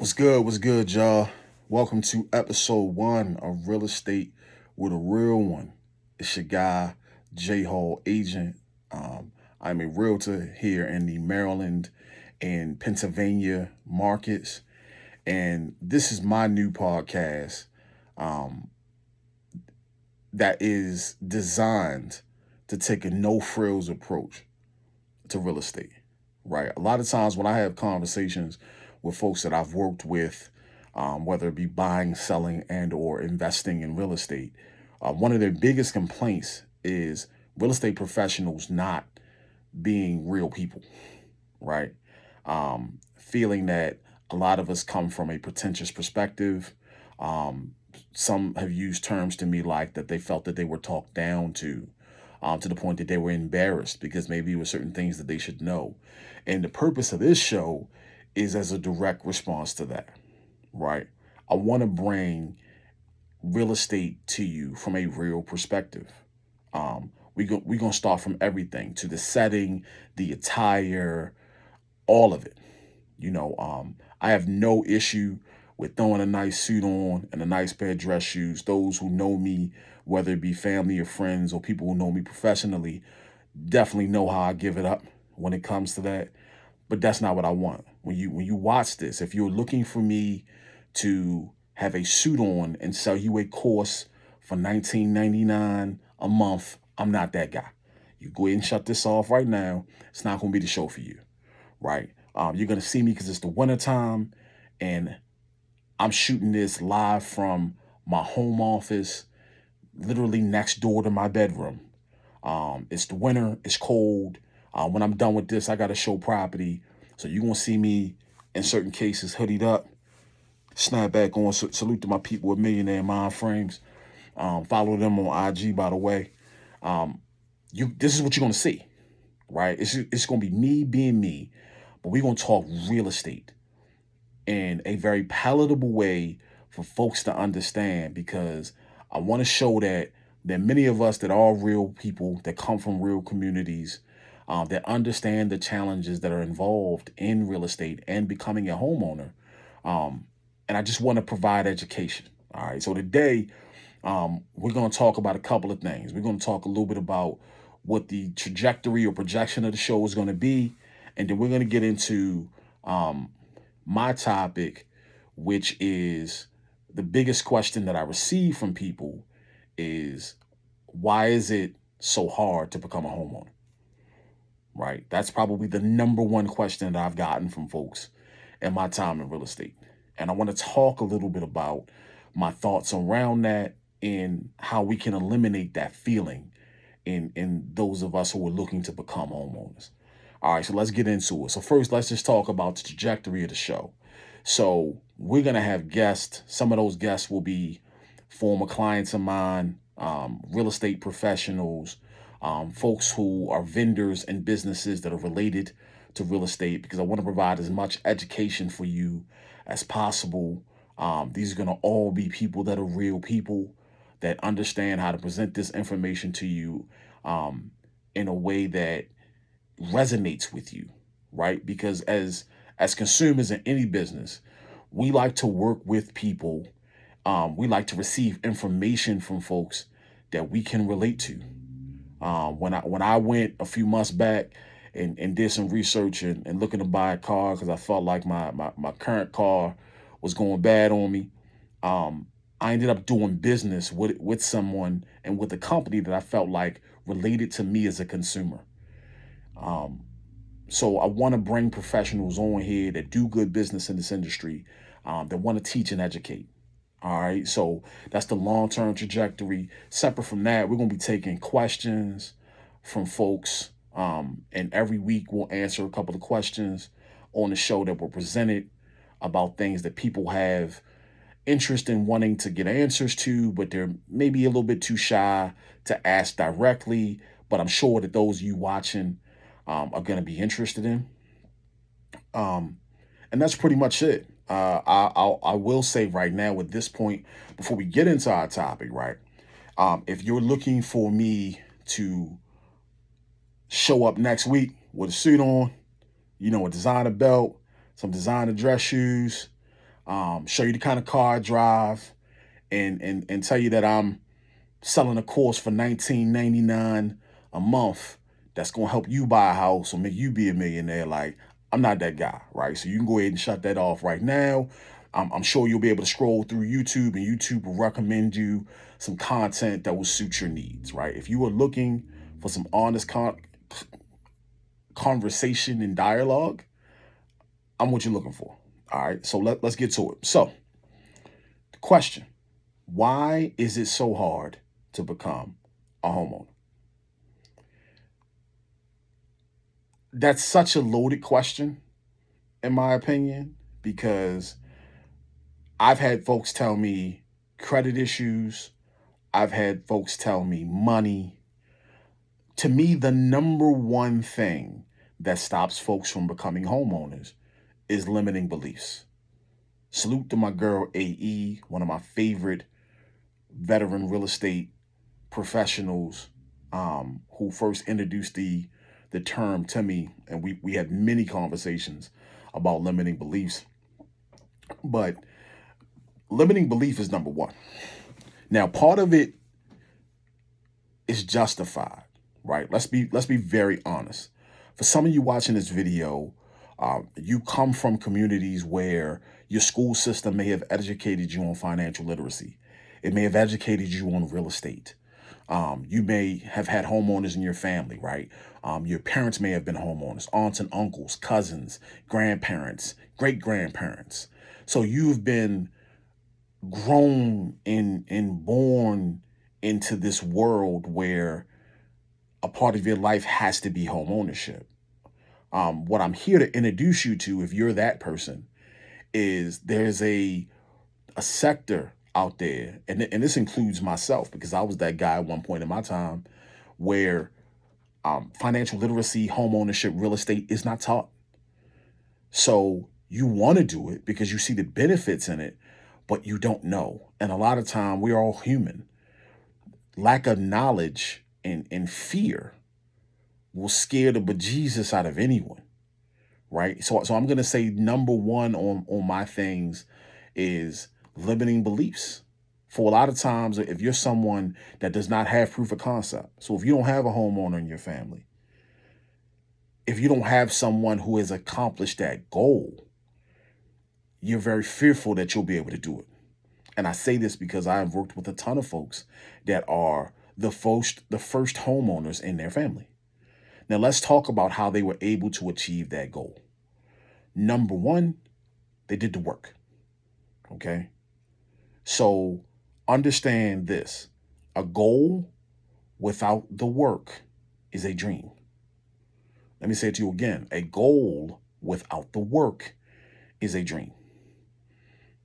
What's good? What's good, y'all? Welcome to episode one of Real Estate with a Real One. It's your guy, J Hall Agent. I'm a realtor here in the Maryland and Pennsylvania markets. And this is my new podcast um, that is designed to take a no frills approach to real estate, right? A lot of times when I have conversations with folks that I've worked with, whether it be buying, selling, and or investing in real estate, one of their biggest complaints is real estate professionals not being real people, right? Feeling that a lot of us come from a pretentious perspective. Some have used terms to me like that they felt that they were talked down to the point that they were embarrassed because maybe it were certain things that they should know. And the purpose of this show is as a direct response to that, right? I want to bring real estate to you from a real perspective. We're gonna start from everything to the setting, the attire, all of it. I have no issue with throwing a nice suit on and a nice pair of dress shoes. Those who know me, whether it be family or friends or people who know me professionally, definitely know how I give it up when it comes to that. But that's not what I want. When you watch this, if you're looking for me to have a suit on and sell you a course for $19.99 a month, I'm not that guy. You go ahead and shut this off right now. It's not going to be the show for you, right? You're going to see me because it's the wintertime and I'm shooting this live from my home office, literally next door to my bedroom. It's the winter, it's cold. When I'm done with this, I got to show property. So you're going to see me in certain cases hoodied up, snap back on, salute to my people with millionaire mind frames. Follow them on IG, by the way. This is what you're going to see, right? It's going to be me being me, but we're going to talk real estate in a very palatable way for folks to understand because I want to show that many of us that are real people that come from real communities that understand the challenges that are involved in real estate and becoming a homeowner. And I just want to provide education. All right. So today, we're going to talk about a couple of things. We're going to talk a little bit about what the trajectory or projection of the show is going to be. And then we're going to get into my topic, which is the biggest question that I receive from people is why is it so hard to become a homeowner? Right? That's probably the number one question that I've gotten from folks in my time in real estate. And I want to talk a little bit about my thoughts around that and how we can eliminate that feeling in those of us who are looking to become homeowners. All right, so let's get into it. So first, let's just talk about the trajectory of the show. So we're gonna have guests. Some of those guests will be former clients of mine, real estate professionals, folks who are vendors and businesses that are related to real estate because I want to provide as much education for you as possible. These are going to all be people that are real people that understand how to present this information to you in a way that resonates with you, right? Because as consumers in any business, we like to work with people. We like to receive information from folks that we can relate to. When I went a few months back and did some research and looking to buy a car because I felt like my current car was going bad on me, I ended up doing business with someone and with a company that I felt like related to me as a consumer. Um, so I want to bring professionals on here that do good business in this industry, that want to teach and educate. All right, so that's the long-term trajectory. Separate from that, we're going to be taking questions from folks, and every week we'll answer a couple of questions on the show that were presented about things that people have interest in wanting to get answers to, but they're maybe a little bit too shy to ask directly. But I'm sure that those of you watching are going to be interested in. Um, and that's pretty much it. I will say right now at this point, before we get into our topic, right? If you're looking for me to show up next week with a suit on, a designer belt, some designer dress shoes, show you the kind of car I drive, and tell you that I'm selling a course for $19.99 a month that's gonna help you buy a house or make you be a millionaire. Like, I'm not that guy, right? So you can go ahead and shut that off right now. I'm sure you'll be able to scroll through YouTube, and YouTube will recommend you some content that will suit your needs, right? If you are looking for some honest conversation and dialogue, I'm what you're looking for. All right, so let's get to it. So, the question: why is it so hard to become a homeowner? That's such a loaded question, in my opinion, because I've had folks tell me credit issues, I've had folks tell me money. To me, the number one thing that stops folks from becoming homeowners is limiting beliefs. Salute to my girl AE, one of my favorite veteran real estate professionals, who first introduced the term to me, and we had many conversations about limiting beliefs. But limiting belief is number one. Now, part of it is justified, right? Let's be very honest. For some of you watching this video, you come from communities where your school system may have educated you on financial literacy. It may have educated you on real estate. You may have had homeowners in your family, right? Your parents may have been homeowners, aunts and uncles, cousins, grandparents, great grandparents. So you've been grown and born into this world where a part of your life has to be home ownership. What I'm here to introduce you to, if you're that person, is there's a sector out there, and this includes myself, because I was that guy at one point in my time where financial literacy, home ownership, real estate is not taught. So you want to do it because you see the benefits in it, but you don't know. And a lot of time, we're all human. Lack of knowledge and fear will scare the bejesus out of anyone, right? So I'm gonna say number one on my things is limiting beliefs. For a lot of times, if you're someone that does not have proof of concept, so if you don't have a homeowner in your family, if you don't have someone who has accomplished that goal, you're very fearful that you'll be able to do it. And I say this because I have worked with a ton of folks that are the first homeowners in their family. Now let's talk about how they were able to achieve that goal. Number one, they did the work. Okay. So understand this: a goal without the work is a dream. Let me say it to you again: a goal without the work is a dream,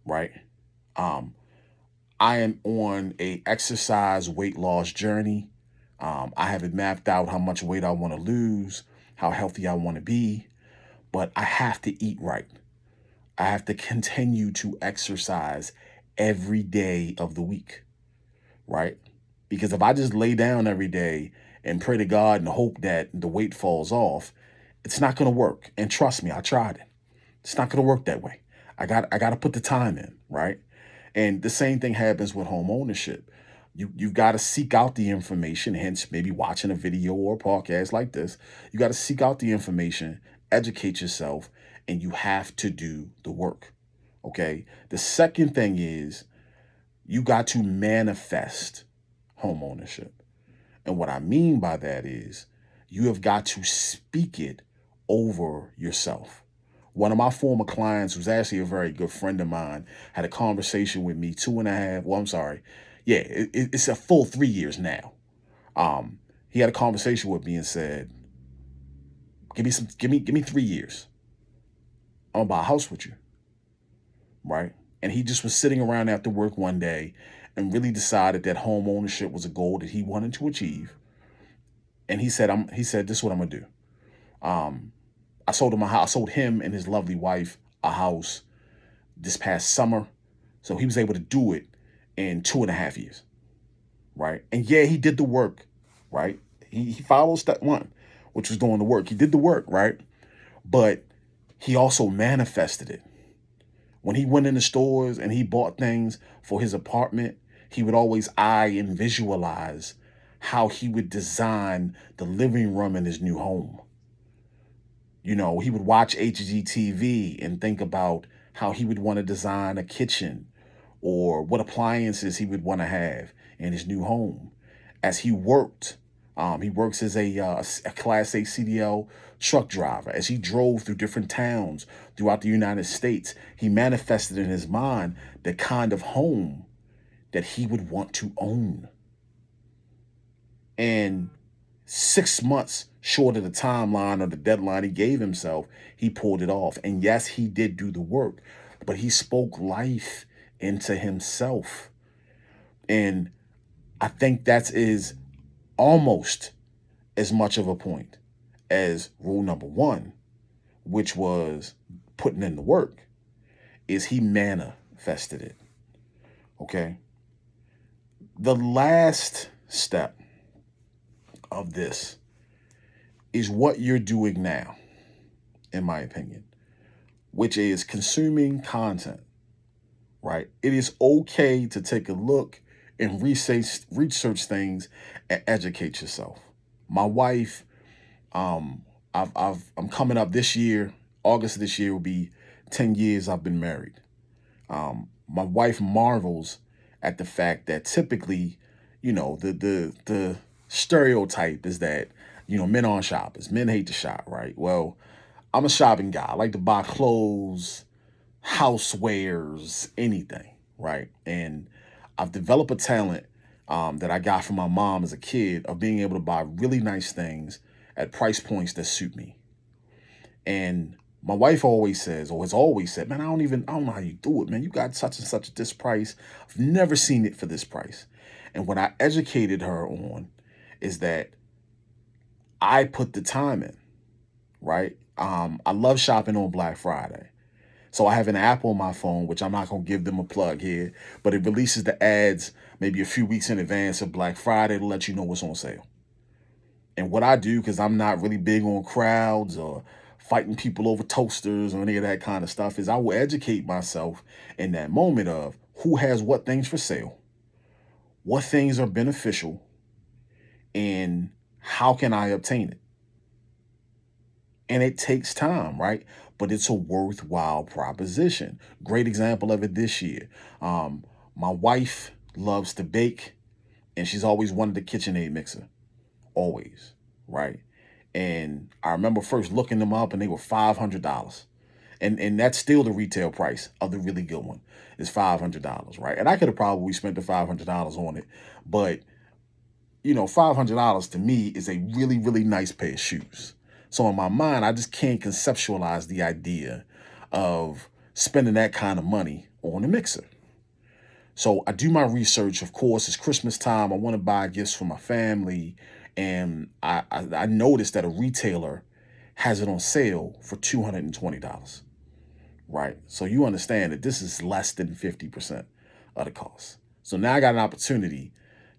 right? Um, I am on a exercise weight loss journey. I haven't mapped out how much weight I want to lose, how healthy I want to be, but I have to eat right. I have to continue to exercise every day of the week, right? Because if I just lay down every day and pray to God and hope that the weight falls off, it's not going to work. And trust me, I tried it. It's not going to work that way. I got to put the time in, right? And the same thing happens with home ownership. You've got to seek out the information, hence maybe watching a video or a podcast like this. You got to seek out the information, educate yourself, and you have to do the work. Okay. The second thing is you got to manifest home ownership. And what I mean by that is you have got to speak it over yourself. One of my former clients, who's actually a very good friend of mine, had a conversation with me 2.5. Well, I'm sorry. Yeah, it's a full 3 years now. He had a conversation with me and said, give me 3 years. I'm gonna buy a house with you. Right. And he just was sitting around after work one day and really decided that home ownership was a goal that he wanted to achieve. And he said, this is what I'm gonna do. Um, I sold him a house. I sold him and his lovely wife a house this past summer. So he was able to do it in 2.5 years. Right. And yeah, he did the work. Right. He followed step one, which was doing the work. He did the work. Right. But he also manifested it. When he went in the stores and he bought things for his apartment, he would always eye and visualize how he would design the living room in his new home. You know, he would watch HGTV and think about how he would want to design a kitchen or what appliances he would want to have in his new home. As he works as a Class A CDL truck driver. As he drove through different towns throughout the United States, he manifested in his mind the kind of home that he would want to own. And 6 months short of the timeline or the deadline he gave himself, he pulled it off. And yes, he did do the work, but he spoke life into himself. And I think that is almost as much of a point as rule number one, which was putting in the work, is he manifested it. Okay. The last step of this is what you're doing now, in my opinion, which is consuming content, right? It is okay to take a look and research things and educate yourself. My wife, I'm coming up this year. August of this year will be 10 years I've been married. My wife marvels at the fact that typically, the stereotype is that, men aren't shoppers. Men hate to shop, right? Well, I'm a shopping guy. I like to buy clothes, housewares, anything, right? And I've developed a talent that I got from my mom as a kid of being able to buy really nice things at price points that suit me. And my wife always says, or has always said, man, I don't know how you do it, man. You got such and such at this price. I've never seen it for this price. And what I educated her on is that I put the time in, right? I love shopping on Black Friday. So I have an app on my phone, which I'm not going to give them a plug here, but it releases the ads maybe a few weeks in advance of Black Friday to let you know what's on sale. And what I do, because I'm not really big on crowds or fighting people over toasters or any of that kind of stuff, is I will educate myself in that moment of who has what things for sale, what things are beneficial, and how can I obtain it. And it takes time, right? But it's a worthwhile proposition. Great example of it this year. My wife loves to bake, and she's always wanted a KitchenAid mixer. Always, right? And I remember first looking them up, and they were $500. And that's still the retail price of the really good one, is $500, right? And I could have probably spent the $500 on it, but $500 to me is a really, really nice pair of shoes. So in my mind, I just can't conceptualize the idea of spending that kind of money on a mixer. So I do my research. Of course, it's Christmas time. I want to buy gifts for my family. And I noticed that a retailer has it on sale for $220, right? So you understand that this is less than 50% of the cost. So now I got an opportunity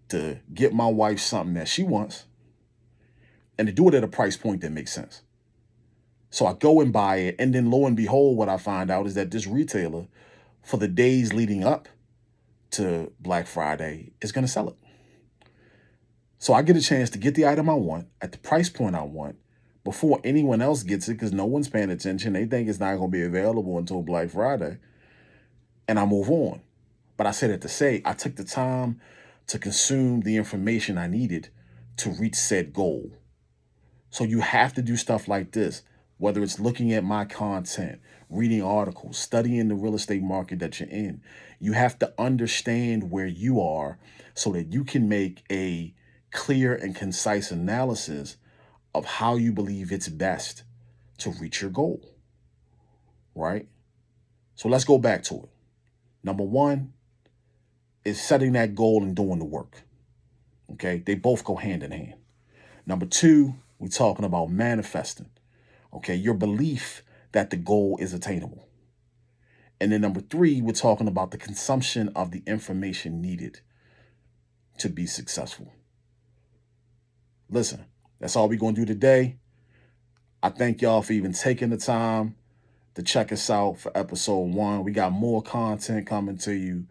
to get my wife something that she wants and to do it at a price point that makes sense. So I go and buy it, and then lo and behold, what I find out is that this retailer, for the days leading up to Black Friday, is going to sell it. So I get a chance to get the item I want at the price point I want before anyone else gets it, because no one's paying attention. They think it's not going to be available until Black Friday, and I move on. But I said it to say, I took the time to consume the information I needed to reach said goal. So you have to do stuff like this, whether it's looking at my content, reading articles, studying the real estate market that you're in. You have to understand where you are so that you can make a clear and concise analysis of how you believe it's best to reach your goal, right? So let's go back to it. Number one is setting that goal and doing the work. Okay, they both go hand in hand. Number two, we're talking about manifesting. Okay, your belief that the goal is attainable. And then number three, we're talking about the consumption of the information needed to be successful. Listen, that's all we're going to do today. I thank y'all for even taking the time to check us out for episode 1. We got more content coming to you,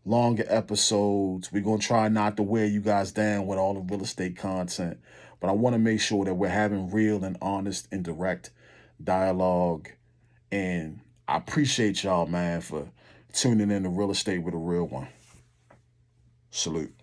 longer episodes. We're going to try not to wear you guys down with all the real estate content, but I want to make sure that we're having real and honest and direct dialogue. And I appreciate y'all, man, for tuning in to Real Estate with a Real One. Salute.